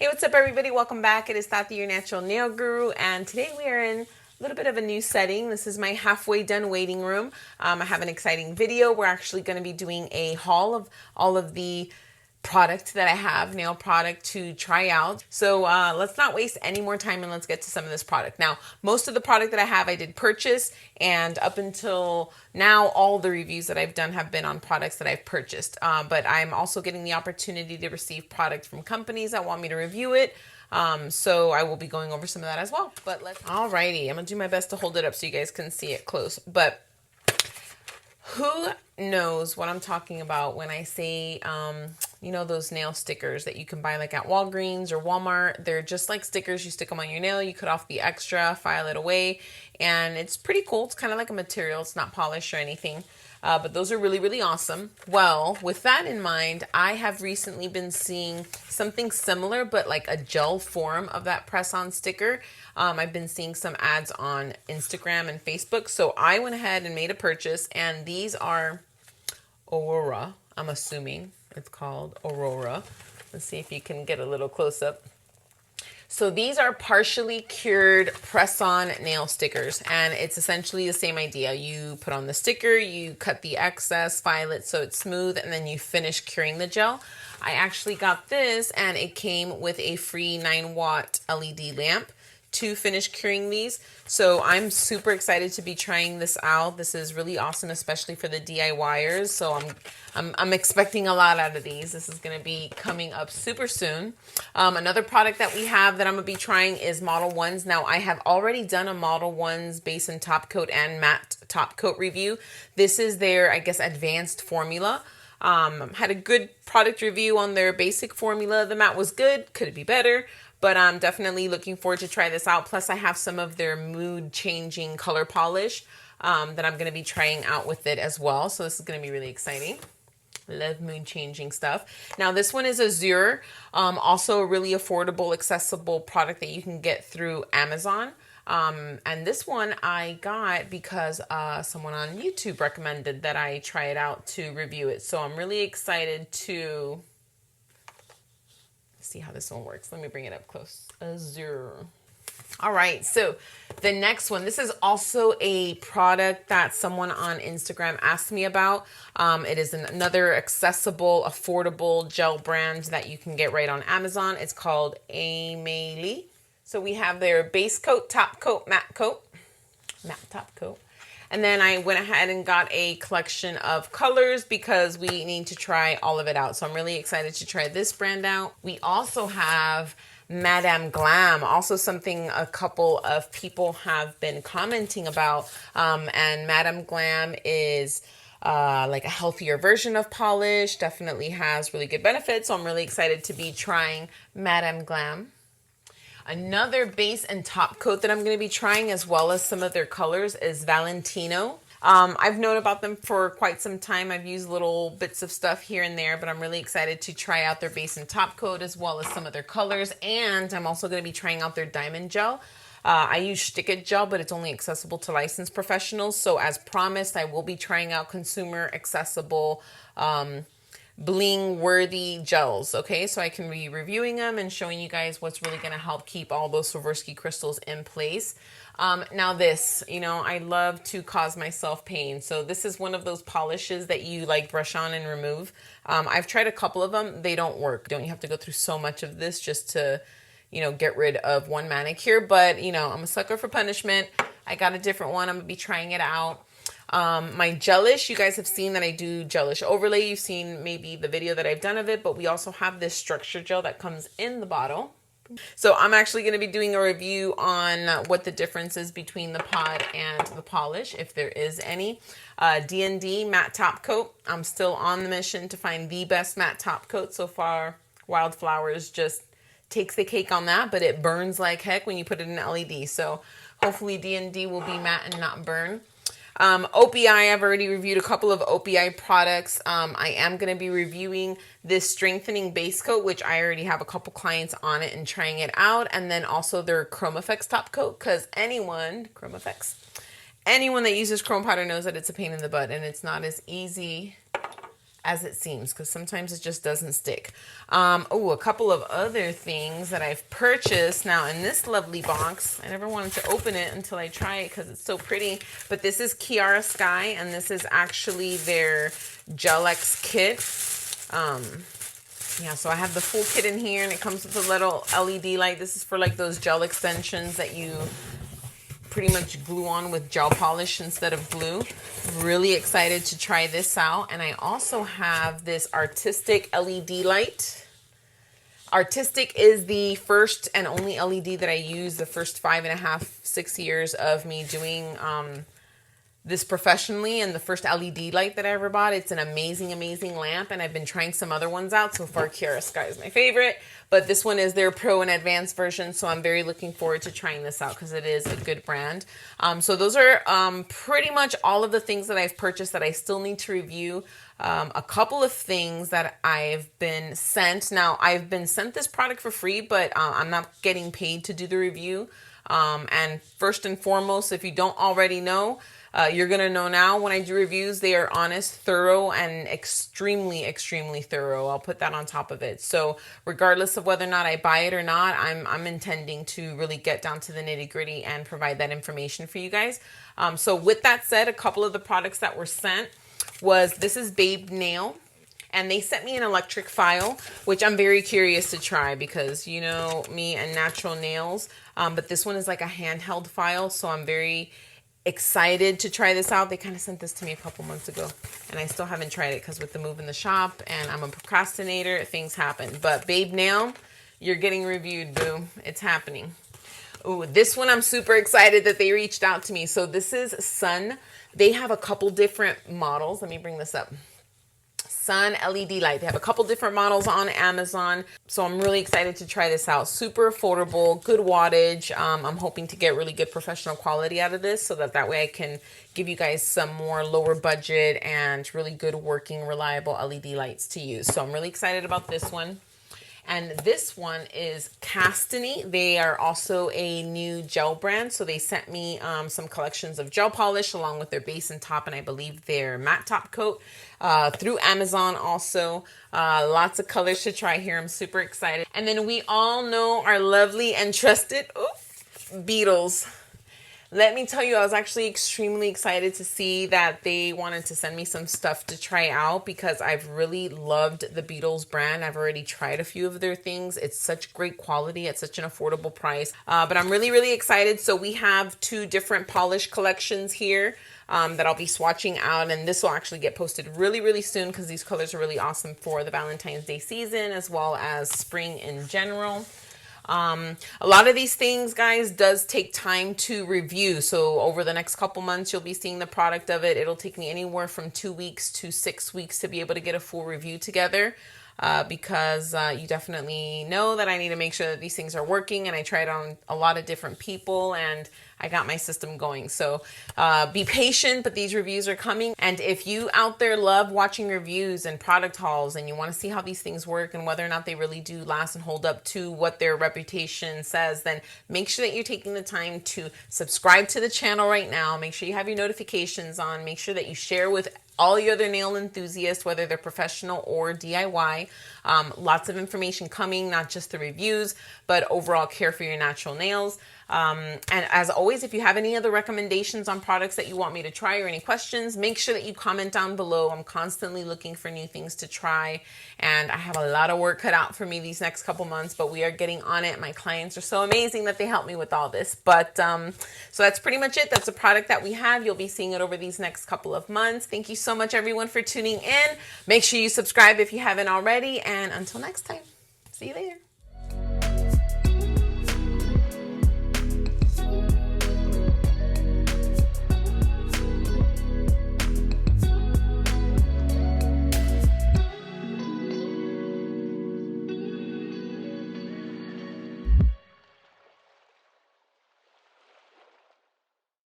Hey, what's up, everybody? Welcome back. It is Tati, your natural nail guru, and today we are in a little bit of a new setting. This is my halfway done waiting room. I have an exciting video. We're actually going to be doing a haul of all of the product that I have, nail product to try out. So let's not waste any more time and let's get to some of this product. Now, most of the product that I have, I did purchase, and up until now, all the reviews that I've done have been on products that I've purchased. But I'm also getting the opportunity to receive product from companies that want me to review it. So I will be going over some of that as well. But alrighty, I'm gonna do my best to hold it up so you guys can see it close. But who knows what I'm talking about when I say, you know, those nail stickers that you can buy like at Walgreens or Walmart? They're just like stickers. You stick them on your nail, you cut off the extra, file it away, and it's pretty cool. It's kind of like a material. It's not polished or anything. But those are really, really awesome. Well, with that in mind, I have recently been seeing something similar, but like a gel form of that press-on sticker. I've been seeing some ads on Instagram and Facebook. So I went ahead and made a purchase, and these are Aurora. I'm assuming it's called Aurora. Let's see if you can get a little close up. So these are partially cured press-on nail stickers, and it's essentially the same idea. You put on the sticker, you cut the excess, file it so it's smooth, and then you finish curing the gel. I actually got this, and it came with a free 9-watt LED lamp to finish curing these. So I'm super excited to be trying this out. This is really awesome, especially for the DIYers. So I'm expecting a lot out of these. This is going to be coming up super soon. Another product that we have that I'm going to be trying is Modelones. Now, I have already done a Modelones base and top coat and matte top coat review. This is their, I guess, advanced formula. Had a good product review on their basic formula. The matte was good. Could it be better? But I'm definitely looking forward to try this out. Plus, I have some of their mood-changing color polish that I'm going to be trying out with it as well. So this is going to be really exciting. Love mood-changing stuff. Now, this one is Azure. Also a really affordable, accessible product that you can get through Amazon. And this one I got because someone on YouTube recommended that I try it out to review it. So I'm really excited to see how this one works. Let me bring it up close. Azure. All right, so the next one, this is also a product that someone on Instagram asked me about. It is another accessible, affordable gel brand that you can get right on Amazon. It's called Amelie. So we have their base coat, top coat, matte top coat. And then I went ahead and got a collection of colors because we need to try all of it out. So I'm really excited to try this brand out. We also have Madame Glam, also something a couple of people have been commenting about. And Madame Glam is like a healthier version of polish, definitely has really good benefits. So I'm really excited to be trying Madame Glam. Another base and top coat that I'm going to be trying, as well as some of their colors, is Valentino. I've known about them for quite some time. I've used little bits of stuff here and there, but I'm really excited to try out their base and top coat as well as some of their colors. And I'm also going to be trying out their diamond gel. I use Stick It Gel, but it's only accessible to licensed professionals. So as promised, I will be trying out consumer accessible bling worthy gels. Okay, so I can be reviewing them and showing you guys what's really going to help keep all those Swarovski crystals in place. Now this, you know, I love to cause myself pain. So this is one of those polishes that you like brush on and remove. I've tried a couple of them. They don't work. Don't you have to go through so much of this just to, you know, get rid of one manicure? But, you know, I'm a sucker for punishment. I got a different one. I'm going to be trying it out. My gelish, you guys have seen that I do gelish overlay. You've seen maybe the video that I've done of it, but we also have this structure gel that comes in the bottle. So I'm actually going to be doing a review on what the difference is between the pod and the polish, if there is any. D&D matte top coat. I'm still on the mission to find the best matte top coat so far. Wildflowers just takes the cake on that, but it burns like heck when you put it in LED. So hopefully D&D will be matte and not burn. OPI, I've already reviewed a couple of OPI products. I am going to be reviewing this strengthening base coat, which I already have a couple clients on it and trying it out. And then also their Chrome Effects top coat, because anyone that uses chrome powder knows that it's a pain in the butt and it's not as easy as it seems, because sometimes it just doesn't stick. Oh, a couple of other things that I've purchased now in this lovely box. I never wanted to open it until I try it because it's so pretty. But this is Kiara Sky, and this is actually their Gel-X kit. Yeah, so I have the full kit in here, and it comes with a little LED light. This is for like those gel extensions that you pretty much glue on with gel polish instead of glue. Really excited to try this out. And I also have this Artistic LED light. Artistic is the first and only LED that I use the first 5.5, 6 years of me doing this professionally, and the first LED light that I ever bought. It's an amazing, amazing lamp, and I've been trying some other ones out. So far, Kiara Sky is my favorite, but this one is their Pro and Advanced version, so I'm very looking forward to trying this out because it is a good brand. So those are pretty much all of the things that I've purchased that I still need to review. A couple of things that I've been sent. Now, I've been sent this product for free, but I'm not getting paid to do the review. And first and foremost, if you don't already know, you're going to know now when I do reviews. They are honest, thorough, and extremely, extremely thorough. I'll put that on top of it. So regardless of whether or not I buy it or not, I'm intending to really get down to the nitty gritty and provide that information for you guys. So with that said, a couple of the products that were sent this is Babe Nail. And they sent me an electric file, which I'm very curious to try because you know me and natural nails. But this one is like a handheld file, so I'm very excited to try this out. They kind of sent this to me a couple months ago, and I still haven't tried it because with the move in the shop and I'm a procrastinator, things happen. But Babe Nail, you're getting reviewed, boo. It's happening. Oh, this one I'm super excited that they reached out to me. So this is Sun. They have a couple different models. Let me bring this up. Sun LED light. They have a couple different models on Amazon. So I'm really excited to try this out. Super affordable, good wattage. I'm hoping to get really good professional quality out of this so that way I can give you guys some more lower budget and really good working, reliable LED lights to use. So I'm really excited about this one. And this one is Castany. They are also a new gel brand. So they sent me some collections of gel polish along with their base and top, and I believe their matte top coat through Amazon also. Lots of colors to try here. I'm super excited. And then we all know our lovely and trusted Beetles. Let me tell you, I was actually extremely excited to see that they wanted to send me some stuff to try out because I've really loved the Beetles brand. I've already tried a few of their things. It's such great quality at such an affordable price. But I'm really, really excited. So we have 2 different polish collections here that I'll be swatching out. And this will actually get posted really, really soon because these colors are really awesome for the Valentine's Day season as well as spring in general. A lot of these things, guys, does take time to review. So over the next couple months, you'll be seeing the product of it. It'll take me anywhere from 2 weeks to 6 weeks to be able to get a full review together. Because you definitely know that I need to make sure that these things are working, and I tried on a lot of different people and I got my system going. So be patient, but these reviews are coming. And if you out there love watching reviews and product hauls and you want to see how these things work and whether or not they really do last and hold up to what their reputation says, then make sure that you're taking the time to subscribe to the channel right now. Make sure you have your notifications on. Make sure that you share with all your other nail enthusiasts, whether they're professional or DIY. Lots of information coming, not just the reviews, but overall care for your natural nails. And as always, if you have any other recommendations on products that you want me to try or any questions, make sure that you comment down below. I'm constantly looking for new things to try, and I have a lot of work cut out for me these next couple months, but we are getting on it. My clients are so amazing that they help me with all this. But so that's pretty much it. That's a product that we have. You'll be seeing it over these next couple of months. Thank you so much, everyone, for tuning in. Make sure you subscribe if you haven't already, and until next time, see you later.